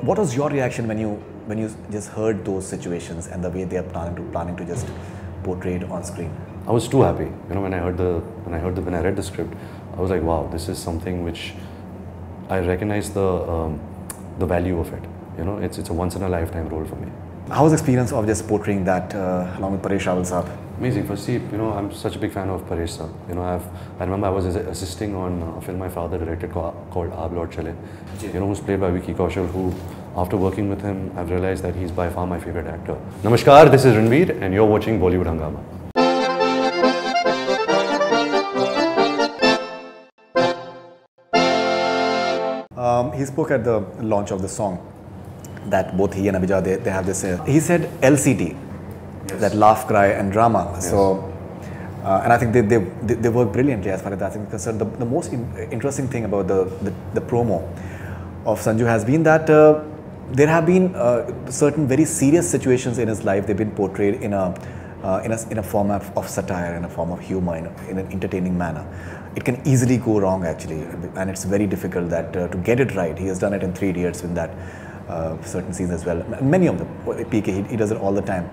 What was your reaction when you just heard those situations and the way they are planning to just portray it on screen? I was too happy. When I read the script, I was like, wow, this is something which I recognize the value of it. It's a once in a lifetime role for me. How was the experience of just portraying that along with Paresh Rawal sir? Amazing. Firstly, I'm such a big fan of Paresh sir. I remember I was assisting on a film my father directed called Aab Lord Chale. Who's played by Vicky Kaushal, who, after working with him, I've realized that he's by far my favorite actor. Namaskar, this is Ranbir and you're watching Bollywood Hungama. He spoke at the launch of the song that both he and Abhijah, they have this, he said LCD, yes. That laugh, cry and drama. Yes. So, and I think they work brilliantly as far as that's concerned. The most interesting thing about the promo of Sanju has been that there have been certain very serious situations in his life. They've been portrayed in a form of satire, in a form of humor, in an entertaining manner. It can easily go wrong actually, and it's very difficult that to get it right. He has done it in 3 Idiots with that certain scenes as well. Many of them, PK, he does it all the time.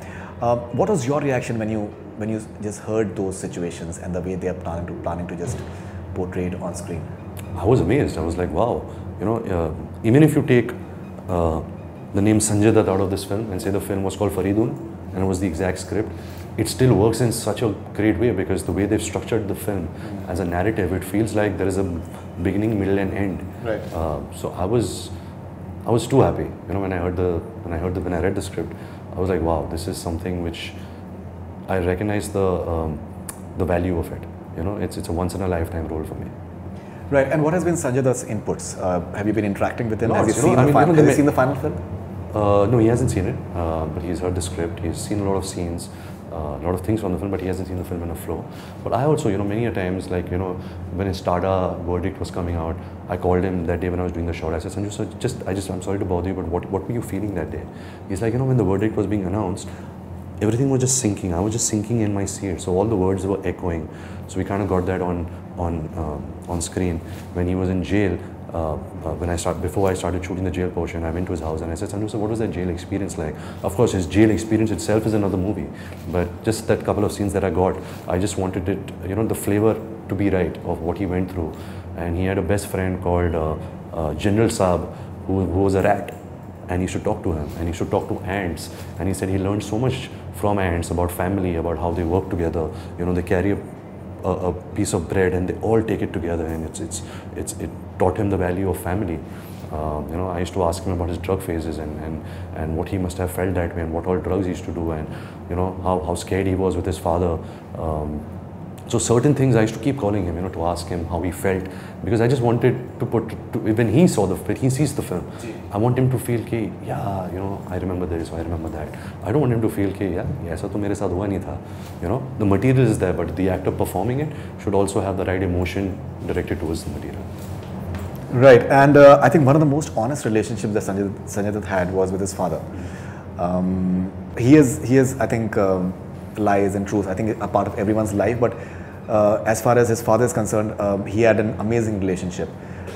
What was your reaction when you just heard those situations and the way they are planning to just portray it on screen? I was amazed. I was like, wow. Even if you take the name Sanjay Dutt out of this film and say the film was called Faridun and it was the exact script, it still works in such a great way because the way they've structured the film as a narrative, it feels like there is a beginning, middle and end. Right. So I was too happy. When I read the script, I was like, wow, this is something which I recognize the value of it. It's a once in a lifetime role for me. Right. And what has been Sanjay Dutt's inputs? Have you been interacting with him? No, have you seen the final film? No, he hasn't seen it, but he's heard the script. He's seen a lot of scenes, a lot of things from the film, but he hasn't seen the film in a flow. But I also, many a times, like, when his Tada verdict was coming out, I called him that day when I was doing the shot. I said, Sanju, so I'm sorry to bother you, but what were you feeling that day? He's like, when the verdict was being announced, everything was just sinking. I was just sinking in my seat. So all the words were echoing. So we kind of got that on screen. When he was in jail, before I started shooting the jail portion, I went to his house and I said, Sanju, so what was that jail experience like? Of course, his jail experience itself is another movie, but just that couple of scenes that I got, I just wanted it, the flavor to be right of what he went through. And he had a best friend called General Saab, who was a rat. And he used to talk to him, and he used to talk to ants. And he said he learned so much from ants about family, about how they work together. They carry a piece of bread and they all take it together, and it taught him the value of family. I used to ask him about his drug phases and what he must have felt that way and what all drugs he used to do, and how scared he was with his father. So certain things I used to keep calling him, to ask him how he felt, because I just wanted when he sees the film, I want him to feel कि yeah, I remember this or I remember that. I don't want him to feel कि yeah, ऐसा तो मेरे साथ हुआ नहीं था. The material is there, but the actor performing it should also have the right emotion directed towards the material. Right, and I think one of the most honest relationships that Sanjay Dutt had was with his father. He is I think lies and truth, I think, a part of everyone's life, but as far as his father is concerned, he had an amazing relationship.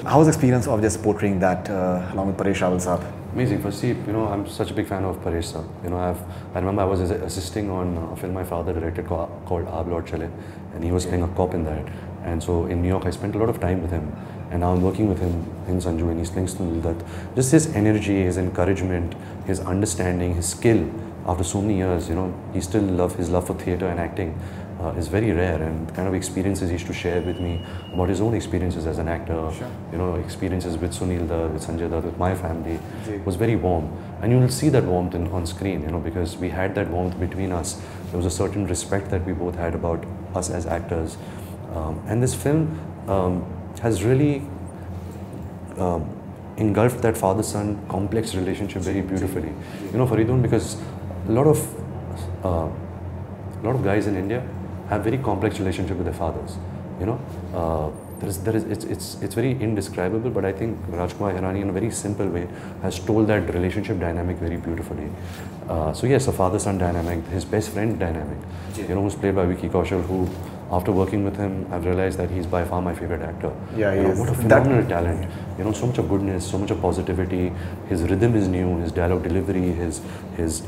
How was the experience of just portraying that along with Paresh Rawal sir? Amazing. Firstly, I'm such a big fan of Paresh sir. I remember I was assisting on a film my father directed called Aab Lord Chale, and he was playing a cop in that. And so in New York, I spent a lot of time with him, and now I'm working with him in Sanju, and he's playing Sunil Dutt. Just his energy, his encouragement, his understanding, his skill. After so many years, his love for theatre and acting is very rare, and the kind of experiences he used to share with me about his own experiences as an actor, sure. Experiences with Sunil Dutt, with Sanjay Dutt, with my family, was very warm. And you will see that warmth on screen, because we had that warmth between us. There was a certain respect that we both had about us as actors. And this film has really engulfed that father-son complex relationship very beautifully. Faridun, because a lot of guys in India have very complex relationship with their fathers. It's very indescribable, but I think Rajkumar Hirani, in a very simple way, has told that relationship dynamic very beautifully. So yes, a father-son dynamic, his best friend dynamic, who's played by Vicky Kaushal, who after working with him, I've realized that he's by far my favorite actor. Yeah, he is. What a phenomenal talent. So much of goodness, so much of positivity. His rhythm is new, his dialogue delivery, he's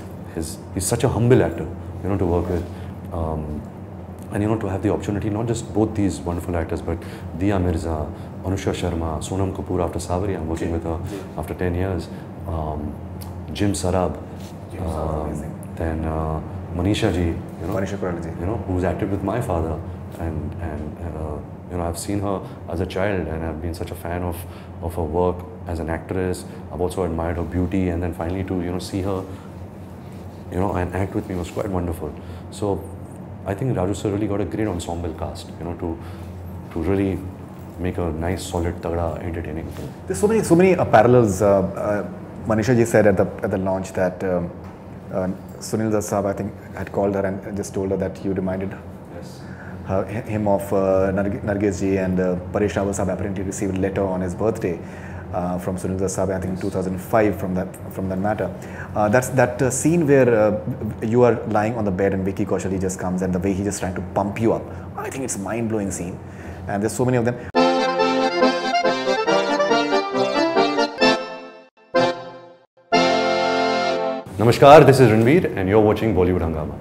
such a humble actor, to work with. And to have the opportunity, not just both these wonderful actors, but Diya Mirza, Anusha Sharma, Sonam Kapoor after Saveri, I'm working with her after 10 years. Jim Sarab, then Manisha ji, Manisha Koirala ji. Who's acted with my father, and I've seen her as a child, and I've been such a fan of her work as an actress. I've also admired her beauty, and then finally to see her, and act with me was quite wonderful. So I think Raju sir really got a great ensemble cast, to really make a nice, solid, tagda, entertaining film. There's so many parallels. Manisha ji said at the launch that Sunil Dutt Saab, I think, had called her and just told her that you reminded him of Nargis ji, and Paresh Rawal Saab apparently received a letter on his birthday from Sunil Dutt Saab, I think in 2005 from that matter. That's that scene where you are lying on the bed and Vicky Kaushal just comes, and the way he just trying to pump you up. I think it's a mind-blowing scene, and there's so many of them. Namaskar, this is Ranbir and you're watching Bollywood Hungama.